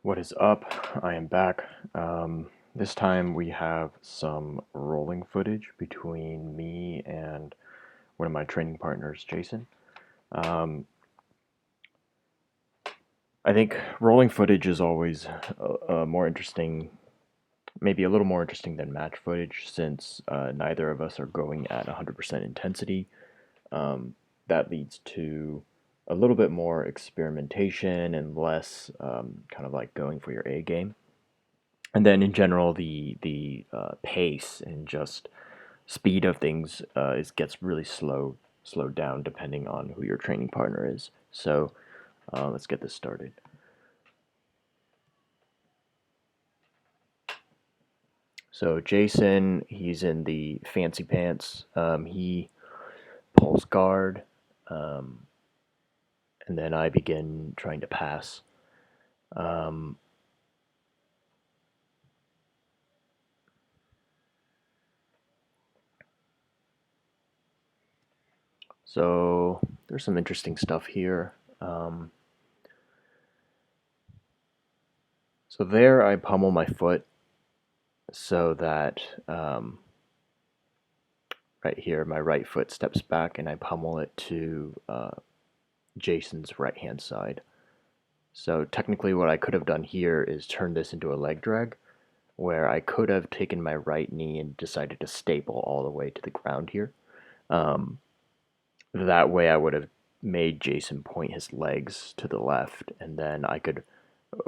What is up? I am back. This time we have some rolling footage between me and one of my training partners, Jason. Um, I think rolling footage is always more interesting, maybe a little more interesting than match footage, since neither of us are going at 100% intensity. That leads to a little bit more experimentation and less kind of like going for your A game. And then in general, the pace and just speed of things gets really slowed down depending on who your training partner is. So let's get this started. So Jason, he's in the fancy pants. He pulls guard, um, and then I begin trying to pass. Um, so there's some interesting stuff here. So there, I pummel my foot so that right here, my right foot steps back and I pummel it to Jason's right hand side. So technically what I could have done here is turn this into a leg drag, where I could have taken my right knee and decided to staple all the way to the ground here. Um, that way I would have made Jason point his legs to the left, and then I could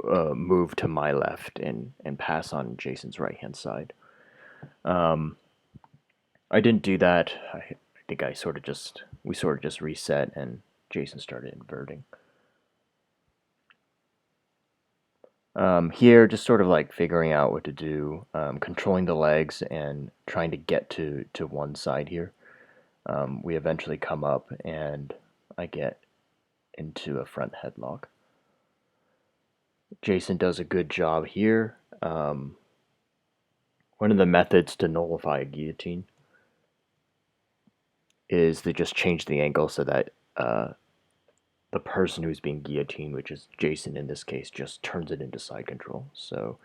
move to my left and pass on Jason's right hand side. Um, I didn't do that. I think we sort of just reset and Jason started inverting. Here, just sort of like figuring out what to do, controlling the legs and trying to get to one side here. We eventually come up and I get into a front headlock. Jason does a good job here. One of the methods to nullify a guillotine is to just change the angle so that the person who's being guillotined, which is Jason in this case, just turns it into side control. So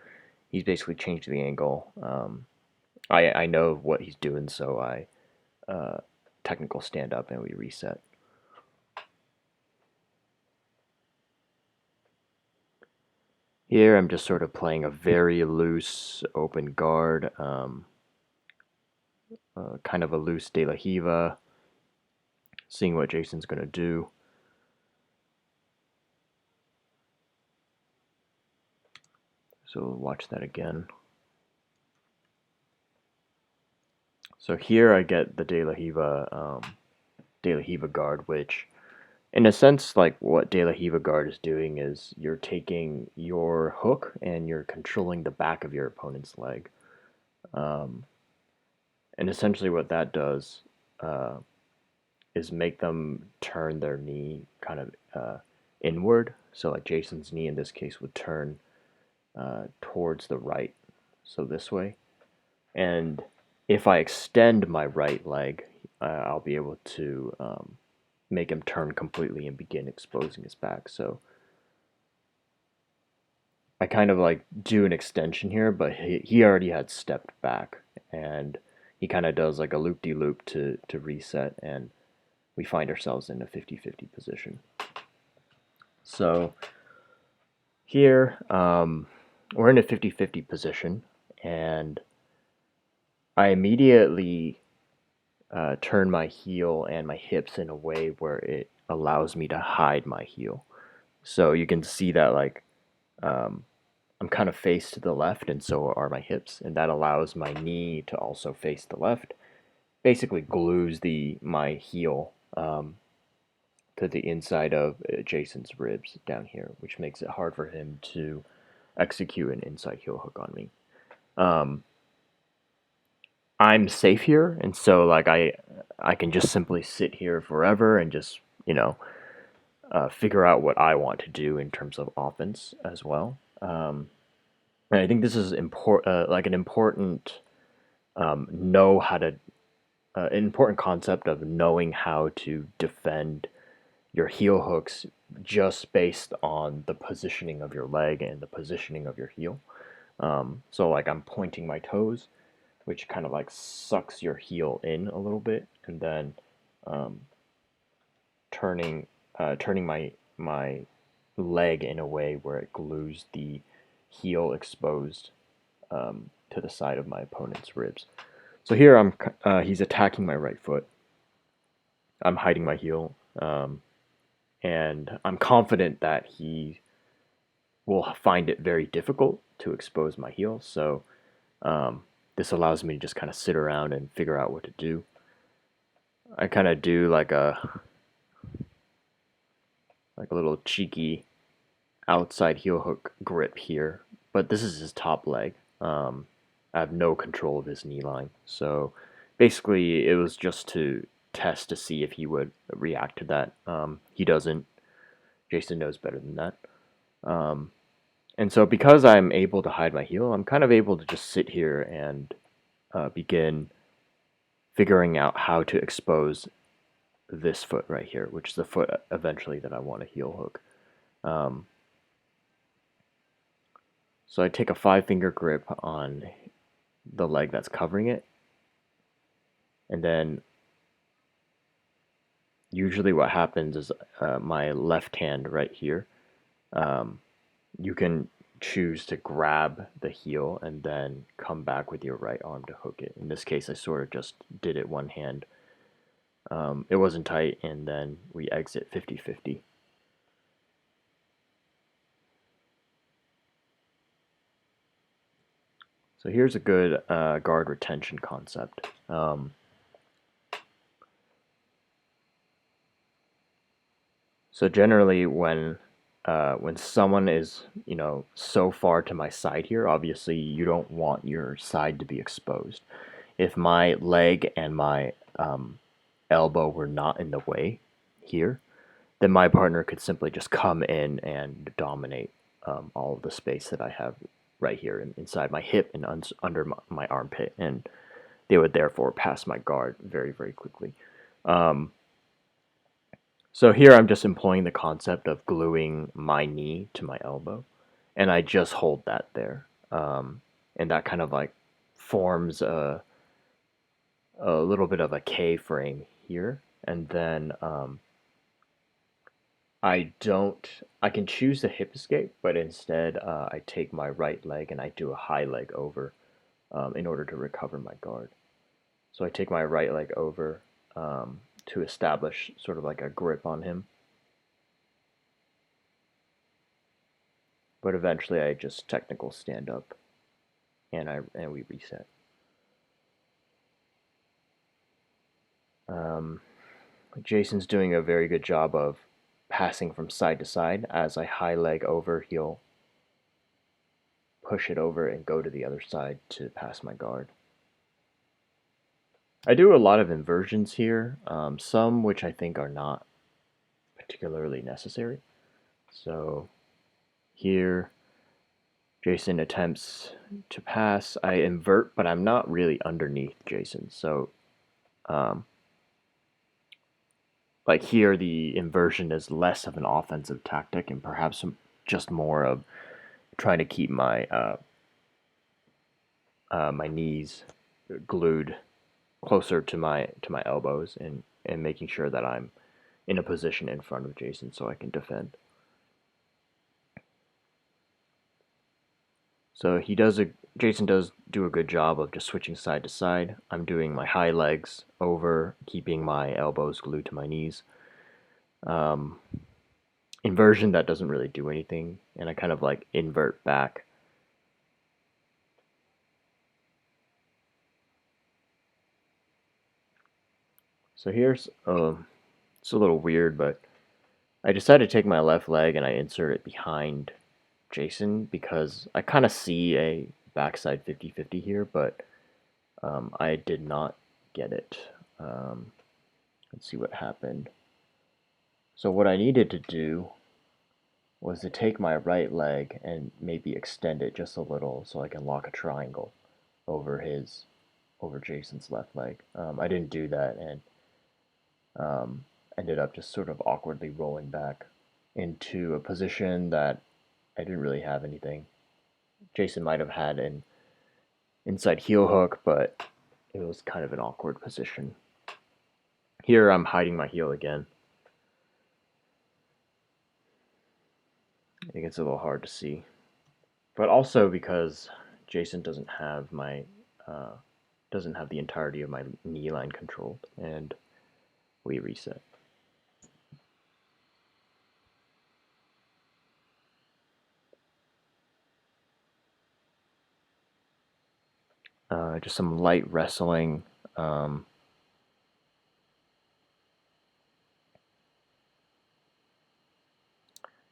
he's basically changed the angle. I know what he's doing, so I technical stand up and we reset. Here I'm just sort of playing a very loose open guard, kind of a loose De La Hiva, seeing what Jason's going to do. So we'll watch that again. So here I get the De La Hiva guard, which in a sense, like what De La Hiva guard is doing is you're taking your hook and you're controlling the back of your opponent's leg. Um, and essentially what that does uh, is make them turn their knee kind of inward. So like Jason's knee in this case would turn towards the right, so this way. And if I extend my right leg, I'll be able to make him turn completely and begin exposing his back. So I kind of like do an extension here, but he already had stepped back, and he kind of does like a loop-de-loop to reset, and we find ourselves in a 50-50 position. So here, we're in a 50-50 position, and I immediately turn my heel and my hips in a way where it allows me to hide my heel. So you can see that like um, I'm kind of face to the left, and so are my hips, and that allows my knee to also face the left. Basically, glues my heel to the inside of Jason's ribs down here, which makes it hard for him to execute an inside heel hook on me. Um, I'm safe here, and so like I can just simply sit here forever and just figure out what I want to do in terms of offense as well. And I think this is like an important know how to an important concept of knowing how to defend your heel hooks just based on the positioning of your leg and the positioning of your heel. So like I'm pointing my toes, which kind of like sucks your heel in a little bit, and then um, turning turning my leg in a way where it glues the heel exposed to the side of my opponent's ribs. So here he's attacking my right foot. I'm hiding my heel, and I'm confident that he will find it very difficult to expose my heel. So um, this allows me to just kind of sit around and figure out what to do. I kind of do like a little cheeky outside heel hook grip here, but this is his top leg. I have no control of his knee line, so basically it was just to test to see if he would react to that. He doesn't. Jason knows better than that. Um, and so because I'm able to hide my heel, I'm kind of able to just sit here and begin figuring out how to expose this foot right here, which is the foot eventually that I want to heel hook. Um, so I take a 5-finger grip on the leg that's covering it, and then usually what happens is my left hand right here, um, you can choose to grab the heel and then come back with your right arm to hook it. In this case, I sort of just did it one hand. It wasn't tight, and then we exit 50-50. So here's a good guard retention concept. So generally, when someone is so far to my side here, obviously you don't want your side to be exposed. If my leg and my elbow were not in the way here, then my partner could simply just come in and dominate all of the space that I have right here inside my hip and under my armpit, and they would therefore pass my guard very, very quickly. Um, so here I'm just employing the concept of gluing my knee to my elbow, and I just hold that there. And that kind of like forms a little bit of a K frame here. And then I can choose the hip escape, but instead I take my right leg and I do a high leg over in order to recover my guard. So I take my right leg over to establish sort of like a grip on him. But eventually I just technical stand up and we reset. Um, Jason's doing a very good job of passing from side to side. As I high leg over, he'll push it over and go to the other side to pass my guard. I do a lot of inversions here, some which I think are not particularly necessary. So here, Jason attempts to pass. I invert, but I'm not really underneath Jason. So, um, like here, the inversion is less of an offensive tactic and perhaps just more of trying to keep my knees glued closer to my elbows and making sure that I'm in a position in front of Jason so I can defend. So Jason does do a good job of just switching side to side. I'm doing my high legs over, keeping my elbows glued to my knees. Um, Inversion, that doesn't really do anything, and I kind of like invert back. So here's it's a little weird, but I decided to take my left leg and I insert it behind Jason because I kind of see a backside 50-50 here, but I did not get it. Um, let's see what happened. So what I needed to do was to take my right leg and maybe extend it just a little so I can lock a triangle over over Jason's left leg. I didn't do that, and um, ended up just sort of awkwardly rolling back into a position that I didn't really have anything. Jason might have had an inside heel hook, but it was kind of an awkward position. Here I'm hiding my heel again. It gets a little hard to see. But also because Jason doesn't have the entirety of my knee line controlled, and we reset. Just some light wrestling.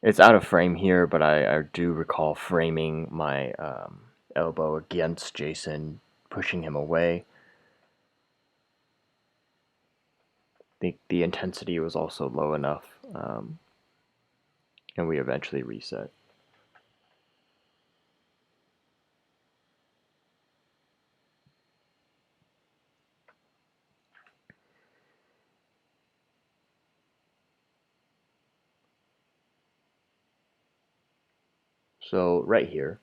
It's out of frame here, but I do recall framing my elbow against Jason, pushing him away. The intensity was also low enough, and we eventually reset. So right here,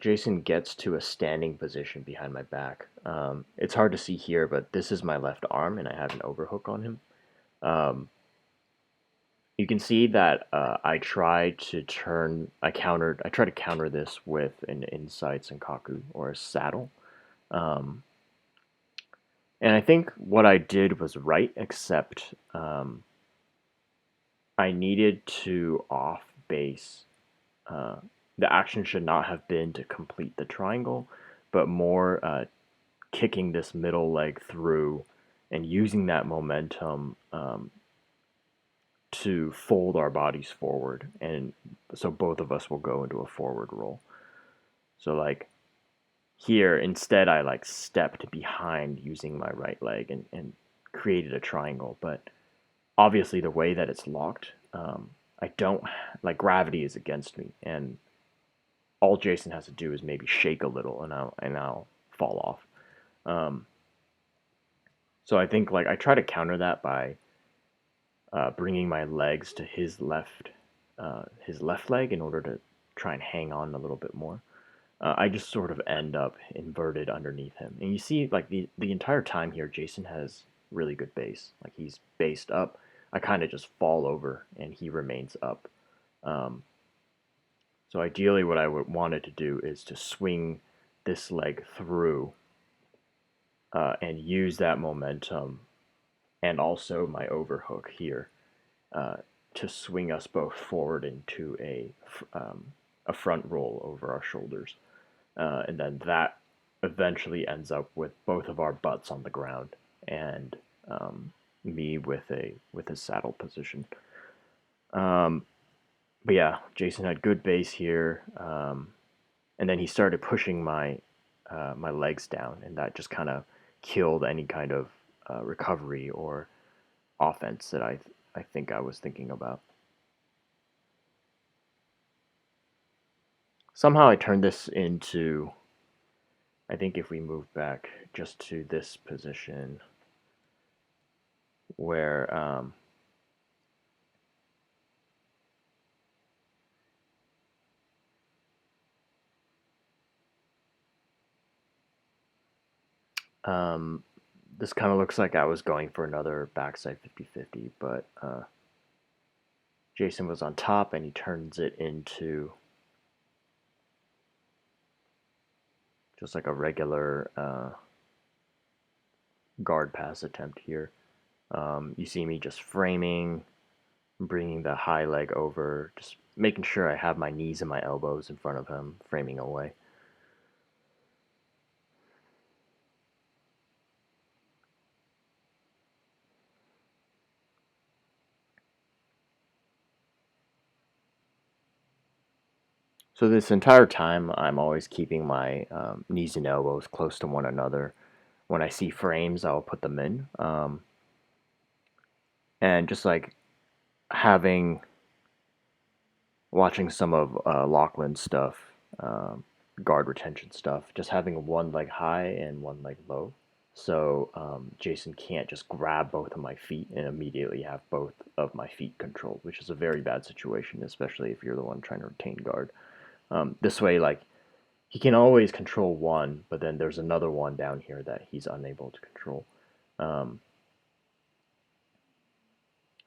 Jason gets to a standing position behind my back. It's hard to see here, but this is my left arm, and I have an overhook on him. Um, you can see that I tried to counter this with an inside senkaku or a saddle. Um, and I think what I did was right, except I needed to off base. Uh, the action should not have been to complete the triangle, but more kicking this middle leg through and using that momentum to fold our bodies forward, and so both of us will go into a forward roll. So like here, instead I like stepped behind using my right leg and created a triangle, but obviously the way that it's locked, I don't like gravity is against me, and all Jason has to do is maybe shake a little, and I'll fall off. Um, so I think like I try to counter that by bringing my legs to his left leg in order to try and hang on a little bit more. I just sort of end up inverted underneath him, and you see like the entire time here, Jason has really good base. Like he's based up. I kind of just fall over, and he remains up. Um, so ideally, what I would wanted to do is to swing this leg through and use that momentum and also my overhook here uh, to swing us both forward into a front roll over our shoulders. And then that eventually ends up with both of our butts on the ground and me with a saddle position. But yeah, Jason had good base here, and then he started pushing my legs down, and that just kind of killed any kind of recovery or offense that I think I was thinking about. Somehow I turned this into, I think if we move back just to this position where um, this kind of looks like I was going for another backside 50-50, but Jason was on top and he turns it into just like a regular guard pass attempt here. You see me just framing, bringing the high leg over, just making sure I have my knees and my elbows in front of him, framing away. So this entire time, I'm always keeping my knees and elbows close to one another. When I see frames, I'll put them in. And just like having, watching some of Lachlan's stuff, guard retention stuff, just having one leg high and one leg low. So Jason can't just grab both of my feet and immediately have both of my feet controlled, which is a very bad situation, especially if you're the one trying to retain guard. This way, like, he can always control one, but then there's another one down here that he's unable to control. Um,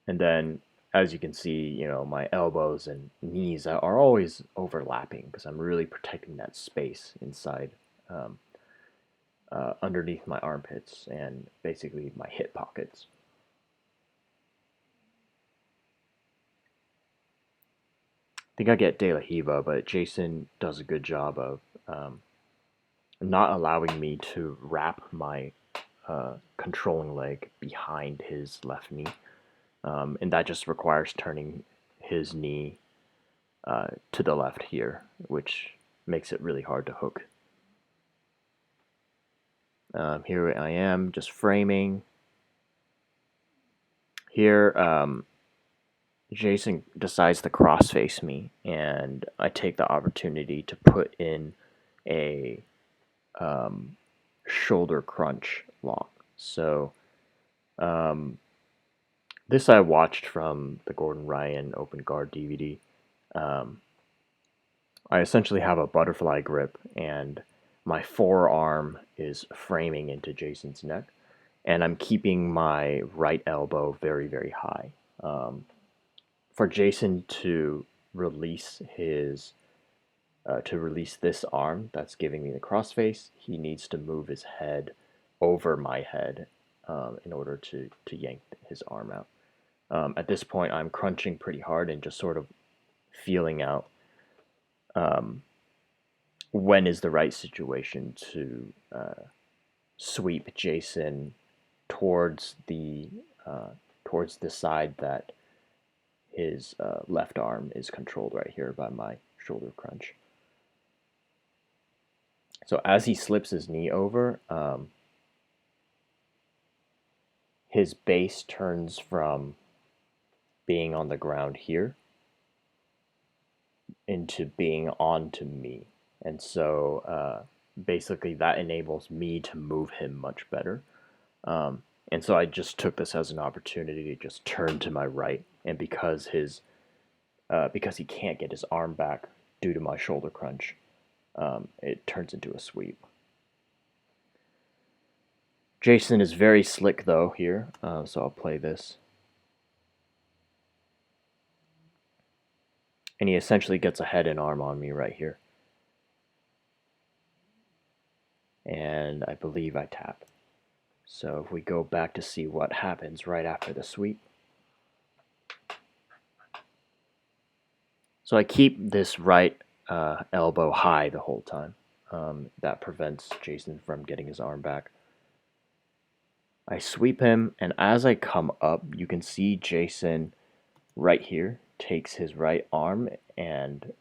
and then, as you can see, my elbows and knees are always overlapping because I'm really protecting that space inside, um, underneath my armpits and basically my hip pockets. I think I get De La Hiva, but Jason does a good job of not allowing me to wrap my controlling leg behind his left knee. And that just requires turning his knee to the left here, which makes it really hard to hook. Here I am, just framing. Here, Jason decides to cross-face me, and I take the opportunity to put in a shoulder crunch lock. So this I watched from the Gordon Ryan Open Guard DVD. I essentially have a butterfly grip, and my forearm is framing into Jason's neck, and I'm keeping my right elbow very, very high. For Jason to release this arm that's giving me the crossface, he needs to move his head over my head in order to yank his arm out. At this point, I'm crunching pretty hard and just sort of feeling out when is the right situation to sweep Jason towards the side that his left arm is controlled right here by my shoulder crunch. So as he slips his knee over, his base turns from being on the ground here into being onto me. And so basically that enables me to move him much better. And so I just took this as an opportunity to just turn to my right. And because he can't get his arm back due to my shoulder crunch, it turns into a sweep. Jason is very slick though here, so I'll play this. And he essentially gets a head and arm on me right here. And I believe I tap. So if we go back to see what happens right after the sweep. So I keep this right elbow high the whole time. That prevents Jason from getting his arm back. I sweep him, and as I come up, you can see Jason right here takes his right arm and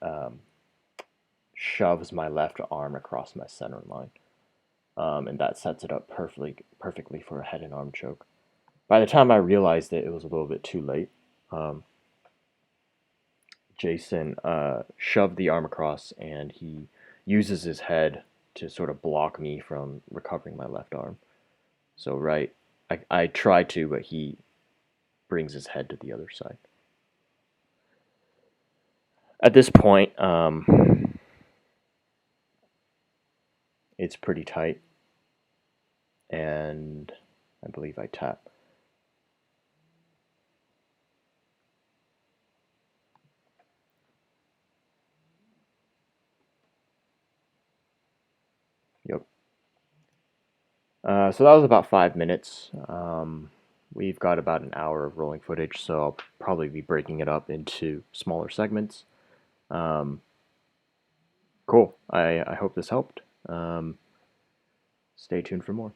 shoves my left arm across my center line. And that sets it up perfectly for a head and arm choke. By the time I realized it was a little bit too late. Jason shoved the arm across, and he uses his head to sort of block me from recovering my left arm. So I try to, but he brings his head to the other side. At this point, it's pretty tight, and I believe I tap. Yep. So that was about 5 minutes. We've got about an hour of rolling footage, so I'll probably be breaking it up into smaller segments. Cool. I hope this helped. Stay tuned for more.